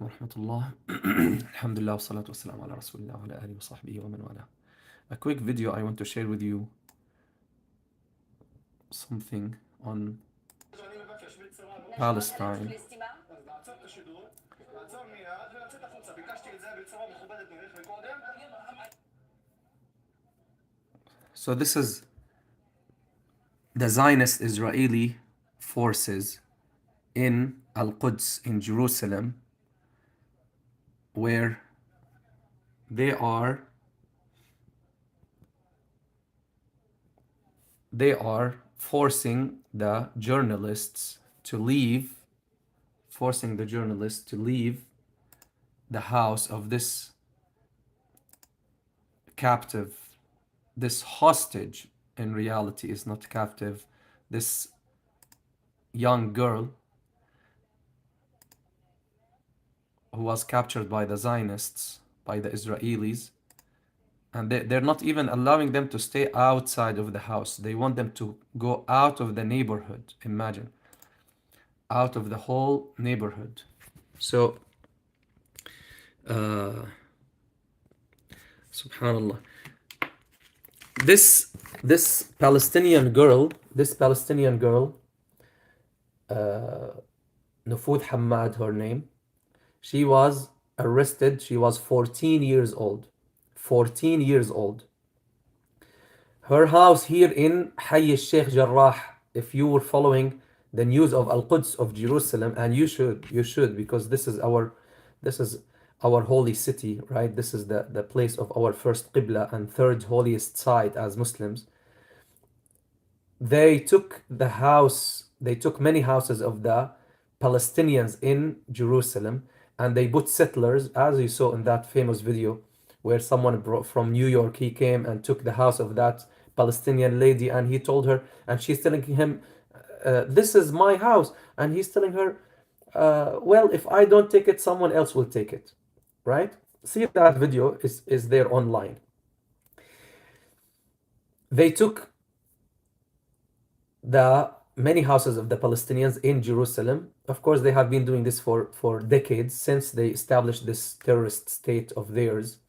ورحمة الله. الحمد لله والصلاة والسلام على رسول الله وعلى آله وصحبه ومن والاه. A quick video I want to share with you something on Palestine. So this is the Zionist Israeli forces in Al-Quds in Jerusalem, where they are forcing the journalists to leave the house of this captive, this hostage. In reality is not captive, this young girl who was captured by the Zionists, by the Israelis, and they're not even allowing them to stay outside of the house. They want them to go out of the neighborhood. Imagine, out of the whole neighborhood. So subhanallah, this Palestinian girl, Nufud Hamad, her name, she was arrested. She was 14 years old. 14 years old. Her house here in Hayy al-Sheikh Jarrah, if you were following the news of Al-Quds of Jerusalem, and you should, because this is our holy city, right? This is the place of our first Qibla and third holiest site as Muslims. They took many houses of the Palestinians in Jerusalem, and they put settlers, as you saw in that famous video where someone from New York, he came and took the house of that Palestinian lady, and he told her, and she's telling him, this is my house, and he's telling her, well, if I don't take it, someone else will take it, right? See, that video is there online. They took the many houses of the Palestinians in Jerusalem. Of course, they have been doing this for decades, since they established this terrorist state of theirs.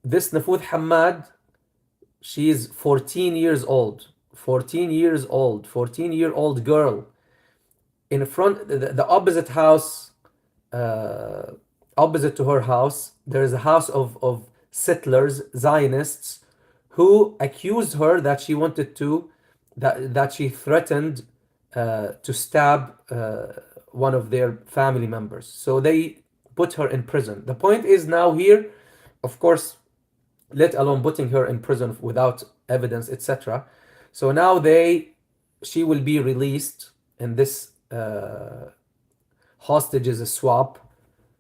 This Nufud Hamad, she is 14 years old. 14-year-old girl. In front, the opposite house, opposite to her house, there is a house of settlers, Zionists, who accused her that she wanted to, that she threatened to stab one of their family members. So they put her in prison. The point is now here, of course, let alone putting her in prison without evidence, etc. So now she will be released in this hostages swap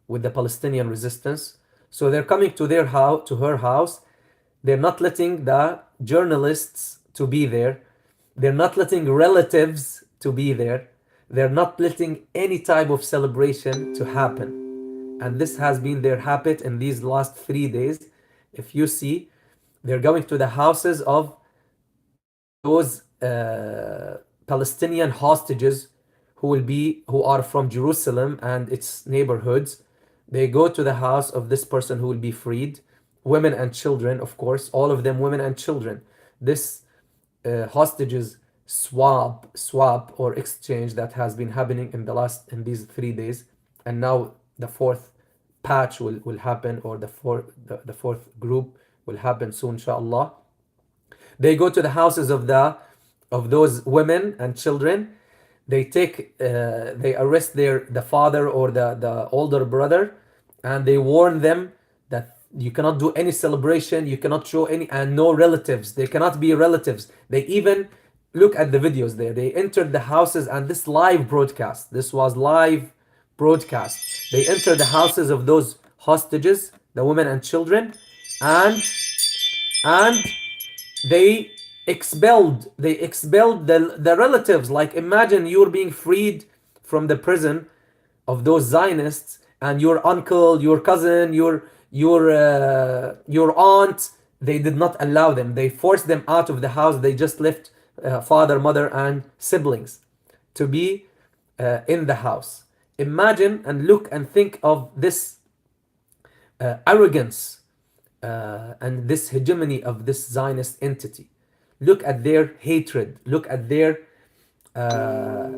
with the Palestinian resistance. So they're coming to her house. They're not letting the journalists to be there. They're not letting relatives to be there. They're not letting any type of celebration to happen. And this has been their habit in these last 3 days. If you see, they're going to the houses of those Palestinian hostages who are from Jerusalem and its neighborhoods. They go to the house of this person who will be freed, women and children, of course, all of them women and children. This hostages swap or exchange that has been happening in these 3 days, and now the fourth patch will happen, or the fourth group will happen soon, inshallah. They go to the houses of those women and children. They arrest the father or the older brother, and they warn them that you cannot do any celebration, you cannot show any, and no relatives. They cannot be relatives. They even look at the videos there. They entered the houses, and this was live broadcast. They entered the houses of those hostages, the women and children, and they expelled the relatives. Like, imagine you're being freed from the prison of those Zionists, and your uncle, your cousin, your aunt, they did not allow them. They forced them out of the house. They just left father, mother, and siblings to be in the house. Imagine and look and think of this arrogance and this hegemony of this Zionist entity. Look at their hatred. Look at their uh,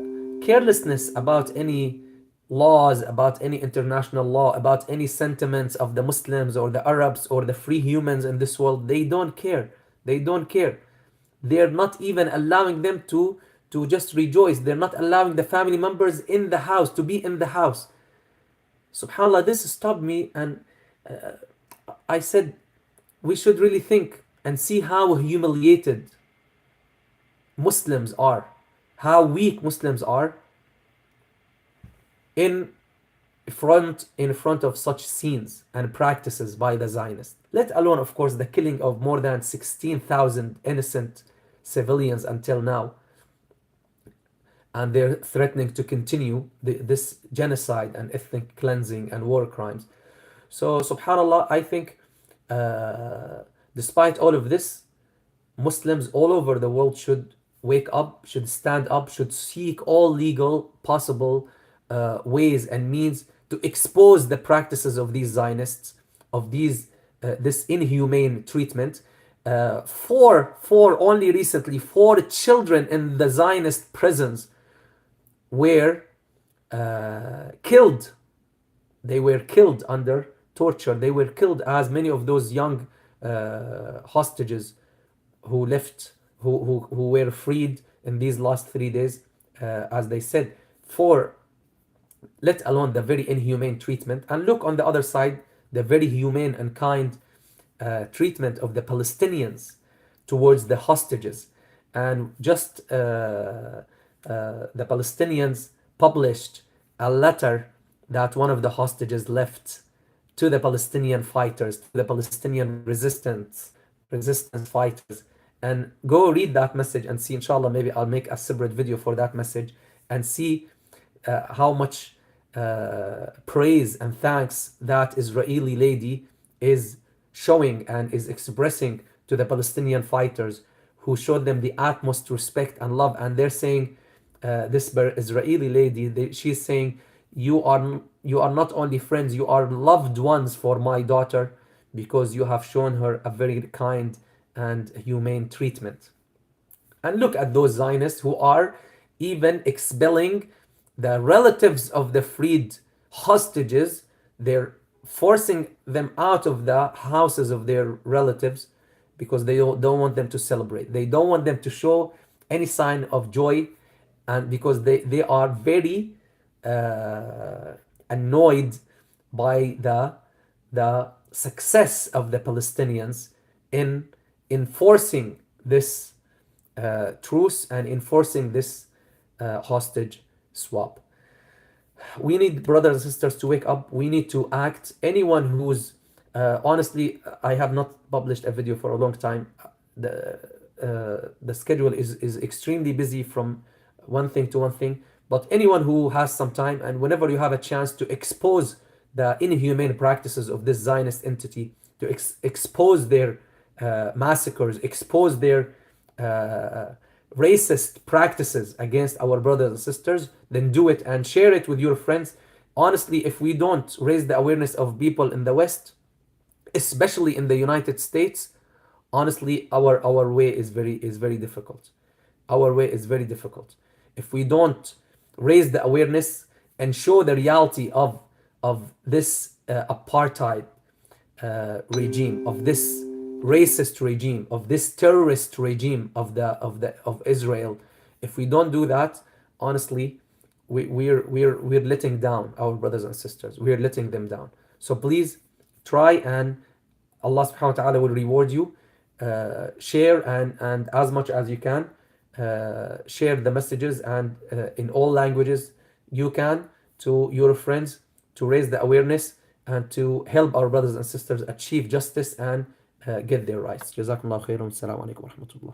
carelessness about any laws, about any international law, about any sentiments of the Muslims or the Arabs or the free humans in this world. They don't care. They don't care. They're not even allowing them to just rejoice. They're not allowing the family members in the house to be in the house. SubhanAllah, this stopped me, and I said, we should really think and see how humiliated Muslims are, how weak Muslims are in in front of such scenes and practices by the Zionists. Let alone, of course, the killing of more than 16,000 innocent civilians until now, and they're threatening to continue this genocide and ethnic cleansing and war crimes. So, subhanallah, I think despite all of this, Muslims all over the world should wake up, should stand up, should seek all legal possible ways and means to expose the practices of these Zionists, of these this inhumane treatment. For only recently, 4 children in the Zionist prisons were killed. They were killed under torture. They were killed as many of those young hostages who left, who were freed in these last 3 days, as they said, for let alone the very inhumane treatment. And look on the other side, the very humane and kind treatment of the Palestinians towards the hostages. And just the Palestinians published a letter that one of the hostages left to the Palestinian fighters, to the Palestinian resistance fighters. And go read that message and see, inshallah, maybe I'll make a separate video for that message and see how much praise and thanks that Israeli lady is showing and is expressing to the Palestinian fighters, who showed them the utmost respect and love. And they're saying, this Israeli lady, she's saying, you are not only friends, you are loved ones for my daughter, because you have shown her a very kind and humane treatment. And look at those Zionists who are even expelling the relatives of the freed hostages. They're forcing them out of the houses of their relatives because they don't want them to celebrate. They don't want them to show any sign of joy, and because they are very annoyed by the success of the Palestinians in enforcing this truce and enforcing this hostage swap. We need, brothers and sisters, to wake up. We need to act. Anyone who's honestly, I have not published a video for a long time. The schedule is extremely busy from one thing to one thing. But anyone who has some time, and whenever you have a chance to expose the inhumane practices of this Zionist entity, to expose their massacres, expose their racist practices against our brothers and sisters, then do it and share it with your friends. Honestly, if we don't raise the awareness of people in the West, especially in the United States, honestly, our way is very difficult. Our way is very difficult. If we don't raise the awareness and show the reality of this apartheid regime, of this racist regime, of this terrorist regime of Israel, if we don't do that, honestly, we're letting down our brothers and sisters. We're letting them down. So please try, and Allah subhanahu wa ta'ala will reward you. Share and as much as you can, share the messages, and in all languages you can, to your friends, to raise the awareness and to help our brothers and sisters achieve justice and get their rights. Jazakumullah khairan. Assalamu alaikum wa rahmatullah.